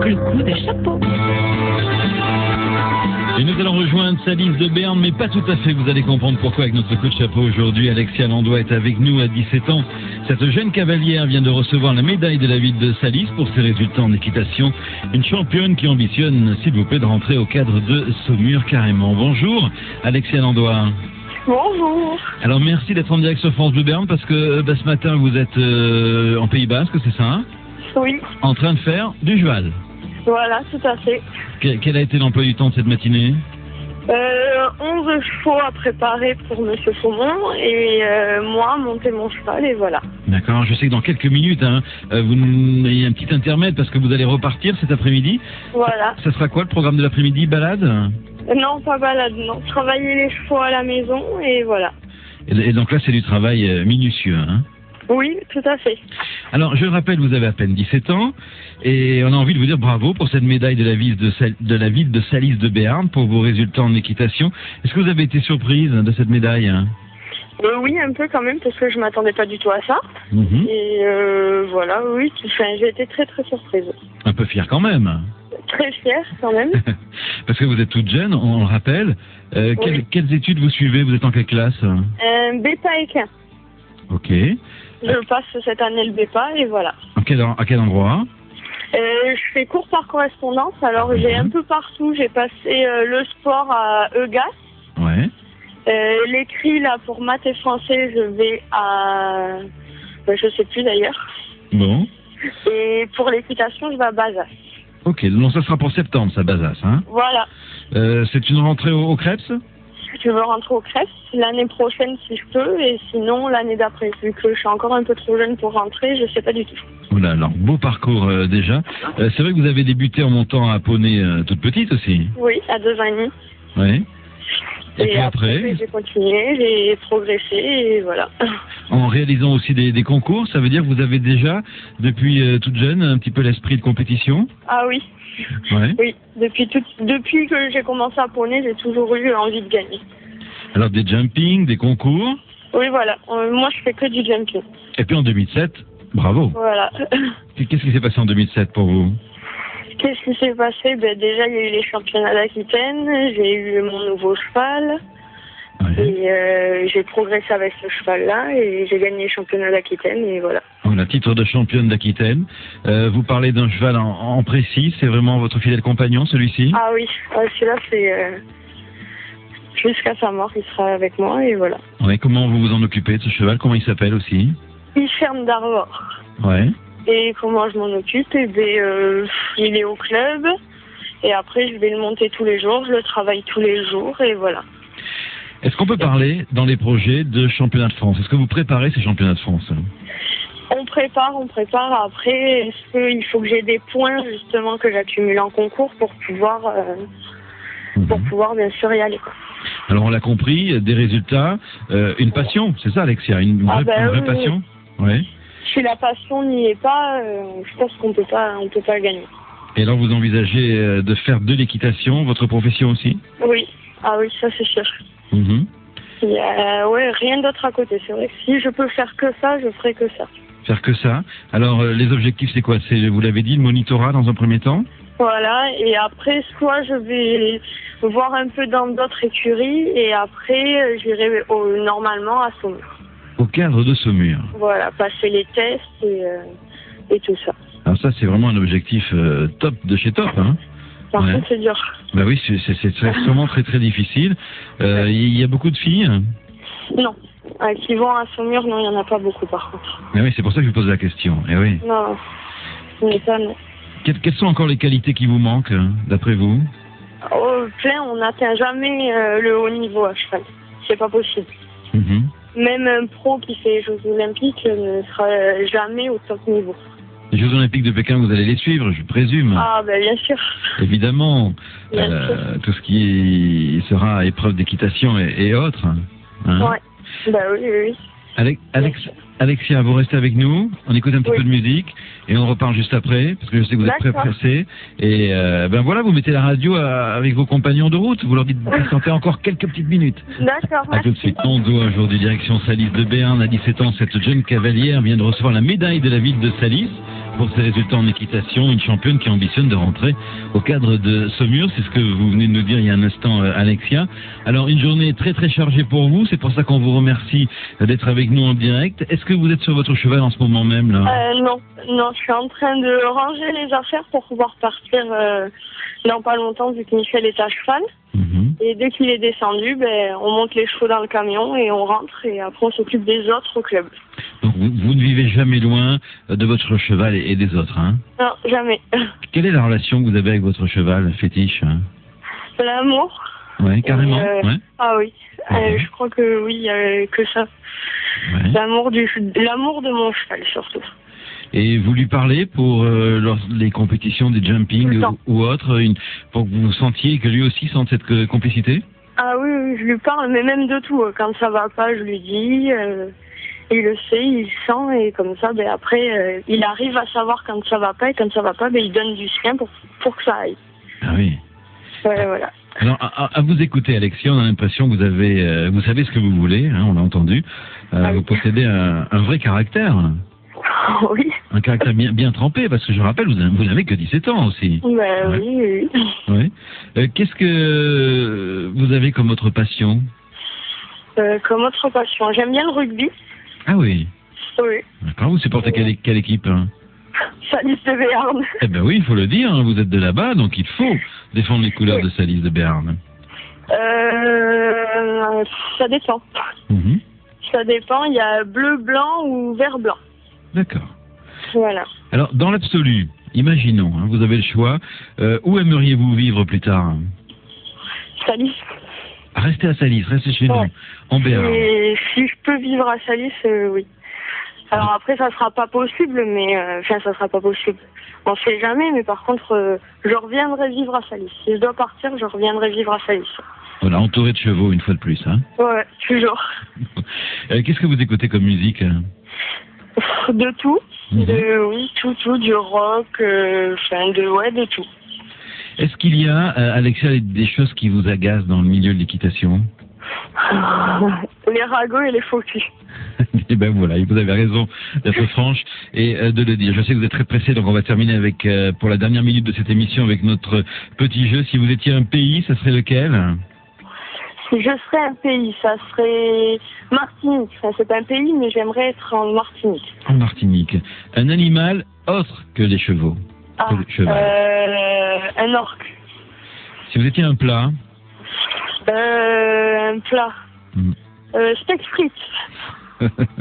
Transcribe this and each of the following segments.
Le coup de chapeau. Et nous allons rejoindre Salise de Berne, mais pas tout à fait. Vous allez comprendre pourquoi avec notre coup de chapeau aujourd'hui. Alexia Landois est avec nous à 17 ans. Cette jeune cavalière vient de recevoir la médaille de la ville de Salise pour ses résultats en équitation. Une championne qui ambitionne, s'il vous plaît, de rentrer au cadre de Saumur carrément. Bonjour, Alexia Landois. Bonjour. Alors merci d'être en direct sur France Bleu Berne parce que ce matin vous êtes en Pays Basque, c'est ça hein? Oui. En train de faire du cheval. Voilà, tout à fait. Quel a été l'emploi du temps de cette matinée? 11 chevaux à préparer pour Monsieur Saumon et moi monter mon cheval et voilà. D'accord, je sais que dans quelques minutes, il y a un petit intermède parce que vous allez repartir cet après-midi. Voilà. Ça sera quoi le programme de l'après-midi? Balade? Non, pas balade, non. Travailler les chevaux à la maison et voilà. Et donc là, c'est du travail minutieux, hein? Oui, tout à fait. Alors, je le rappelle, vous avez à peine 17 ans et on a envie de vous dire bravo pour cette médaille de la ville de Salise de Béarn pour vos résultats en équitation. Est-ce que vous avez été surprise de cette médaille? Oui, un peu quand même, parce que je m'attendais pas du tout à ça. Et voilà, oui, j'ai été très très surprise. Un peu fière quand même. Très fière quand même. Parce que vous êtes toute jeune, on le rappelle. Oui. Quelles études vous suivez? Vous êtes en quelle classe? BEPA équin. Ok. Je passe cette année le BEPA et voilà. À quel endroit? Je fais cours par correspondance, alors j'ai un peu partout. J'ai passé le sport à Eugas. Ouais. L'écrit, là, pour maths et français, je vais à... je sais plus d'ailleurs. Bon. Et pour l'équitation, je vais à Bazas. Ok, donc ça sera pour septembre, ça, Bazas, hein? Voilà. C'est une rentrée au Crêpes? Je veux rentrer au Crêpes l'année prochaine si je peux, et sinon l'année d'après. Vu que je suis encore un peu trop jeune pour rentrer, je sais pas du tout. Oula, alors, beau parcours déjà. C'est vrai que vous avez débuté en montant à poney toute petite aussi? Oui, à 2 ans et demi. Oui. Et puis après j'ai continué, j'ai progressé, et voilà. En réalisant aussi des concours, ça veut dire que vous avez déjà, depuis toute jeune, un petit peu l'esprit de compétition? Ah oui. Ouais. Oui, depuis que j'ai commencé à poney, j'ai toujours eu envie de gagner. Alors des jumping, des concours? Oui, voilà. Moi, je fais que du jumping. Et puis en 2007, bravo. Voilà. Qu'est-ce qui s'est passé en 2007 pour vous? Qu'est-ce qui s'est passé? Déjà, il y a eu les championnats d'Aquitaine, j'ai eu mon nouveau cheval, Ouais. et j'ai progressé avec ce cheval-là, et j'ai gagné les championnats d'Aquitaine, et voilà. Voilà, titre de championne d'Aquitaine. Vous parlez d'un cheval en précis, c'est vraiment votre fidèle compagnon, celui-ci? Ah oui, celui-là, c'est... jusqu'à sa mort, il sera avec moi, et voilà. Ouais, comment vous vous en occupez de ce cheval? Comment il s'appelle aussi? Hicham d'Arvor. Ouais. Et comment je m'en occupe? Il est au club, et après, je vais le monter tous les jours, je le travaille tous les jours, et voilà. Est-ce qu'on peut parler dans les projets de championnat de France? Est-ce que vous préparez ces championnats de France? On prépare. Après, est-ce qu'il faut que j'ai des points, justement, que j'accumule en concours pour pouvoir bien sûr y aller, quoi. Alors on l'a compris, des résultats, une passion, c'est ça Alexia, une vraie passion? Ouais. Si la passion n'y est pas, je pense qu'on peut pas gagner. Et alors vous envisagez de faire de l'équitation, votre profession aussi? Oui, ah oui, ça c'est sûr. Il y a, rien d'autre à côté, c'est vrai. Si je peux faire que ça, je ferai que ça. Faire que ça. Alors les objectifs c'est quoi? C'est, vous l'avez dit, le monitorat dans un premier temps? Voilà, et après, soit je vais voir un peu dans d'autres écuries, et après, j'irai normalement à Saumur. Au cadre de Saumur. Voilà, passer les tests et tout ça. Alors ça, c'est vraiment un objectif top de chez top, hein? Par contre, c'est dur. Bah oui, c'est vraiment très très difficile. Il y a beaucoup de filles? Non. Qui vont à Saumur, non, il n'y en a pas beaucoup par contre. Mais oui, c'est pour ça que je vous pose la question. Eh oui. Non, mais ça, non. Quelles sont encore les qualités qui vous manquent, d'après vous? Plein, on n'atteint jamais le haut niveau à cheval. C'est pas possible. Même un pro qui fait les Jeux Olympiques ne sera jamais au top niveau. Les Jeux Olympiques de Pékin, vous allez les suivre, je présume. Ah, ben bien sûr. Évidemment. Bien sûr. Tout ce qui sera épreuve d'équitation et autres. Hein? Ouais. Bah oui. Alexia, vous restez avec nous, on écoute un petit peu de musique et on reparle juste après, parce que je sais que vous êtes très pressés. Et ben voilà, vous mettez la radio avec vos compagnons de route, vous leur dites de patienter encore quelques petites minutes. D'accord. À tout de suite. On doit aujourd'hui direction Salise de Béarn. À 17 ans, cette jeune cavalière vient de recevoir la médaille de la ville de Salise pour ses résultats en équitation, une championne qui ambitionne de rentrer au cadre de Saumur. C'est ce que vous venez de nous dire il y a un instant, Alexia. Alors, une journée très très chargée pour vous. C'est pour ça qu'on vous remercie d'être avec nous en direct. Est-ce que vous êtes sur votre cheval en ce moment même là? Non, je suis en train de ranger les affaires pour pouvoir partir dans pas longtemps vu que Michel est à cheval. Et dès qu'il est descendu, on monte les chevaux dans le camion et on rentre et après on s'occupe des autres au club. Donc vous ne vivez jamais loin de votre cheval et des autres, hein? Non, jamais. Quelle est la relation que vous avez avec votre cheval fétiche? L'amour. Ouais, carrément. Ouais. Ah oui, je crois que oui, que ça. Ouais. L'amour de mon cheval surtout. Et vous lui parlez pour les compétitions des jumping ou autres, pour que vous sentiez que lui aussi sente cette complicité? Ah oui, je lui parle, mais même de tout. Quand ça va pas, je lui dis. Il le sait, il le sent, et comme ça, après, il arrive à savoir quand ça va pas, et quand ça va pas, il donne du sien pour que ça aille. Ah oui. Ouais, voilà. Alors, à vous écouter, Alexia, on a l'impression que vous savez ce que vous voulez, hein, on l'a entendu. Vous possédez un vrai caractère. Oui. Un caractère bien trempé, parce que je rappelle, vous n'avez que 17 ans aussi. Ouais. Oui. Ouais. Qu'est-ce que vous avez comme autre passion? Comme autre passion, j'aime bien le rugby. Ah oui. Oui. D'accord, vous supportez quelle équipe, hein? Salis de Béarn. Eh ben oui, il faut le dire, hein, vous êtes de là-bas, donc il faut défendre les couleurs de Salis de Béarn. Ça dépend. Ça dépend, il y a bleu, blanc ou vert, blanc. D'accord. Voilà. Alors, dans l'absolu, imaginons, hein, vous avez le choix, où aimeriez-vous vivre plus tard? Salis. Restez à Salis, restez chez nous, en Béarn. Et si je peux vivre à Salis, oui. Alors après, ça sera pas possible, mais... ça sera pas possible. On sait jamais, mais par contre, je reviendrai vivre à Salis. Si je dois partir, je reviendrai vivre à Salis. Voilà, entouré de chevaux, une fois de plus, hein? Ouais, toujours. Qu'est-ce que vous écoutez comme musique? De tout. Oui, tout, du rock, de tout. Est-ce qu'il y a, Alexia, des choses qui vous agacent dans le milieu de l'équitation? Les ragots et les faux culs. Et ben voilà, vous avez raison d'être franche et de le dire. Je sais que vous êtes très pressé, donc on va terminer avec, pour la dernière minute de cette émission, avec notre petit jeu. Si vous étiez un pays, ça serait lequel? Si je serais un pays, ça serait Martinique. Enfin, c'est pas un pays, mais j'aimerais être en Martinique. En Martinique. Un animal autre que les chevaux. Ah, un orque. Si vous étiez un plat? Un plat. Steak frites.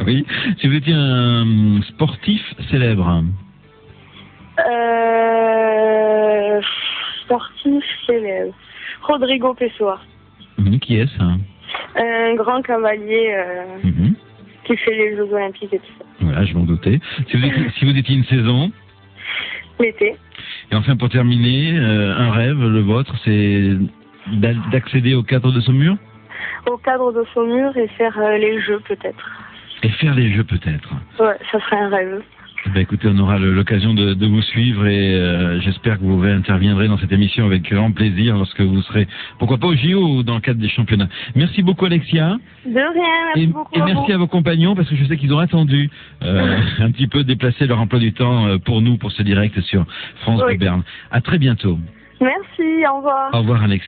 Oui. Si vous étiez un sportif célèbre? Sportif célèbre. Rodrigo Pessoa. Qui est-ce? Un grand cavalier qui fait les Jeux Olympiques et tout ça. Voilà, je m'en doutais. Si vous étiez une saison? L'été. Et enfin, pour terminer, un rêve, le vôtre, c'est d'accéder au cadre de Saumur? Au cadre de Saumur et faire les Jeux peut-être. Et faire les Jeux peut-être? Ouais, ça serait un rêve. Ben écoutez, on aura l'occasion de vous suivre et j'espère que vous interviendrez dans cette émission avec grand plaisir lorsque vous serez, pourquoi pas au JO ou dans le cadre des championnats. Merci beaucoup, Alexia. De rien, merci beaucoup. Et merci à vos compagnons parce que je sais qu'ils ont attendu un petit peu déplacer leur emploi du temps pour nous, pour ce direct sur France Bleu Béarn. À très bientôt. Merci, au revoir. Au revoir, Alexia.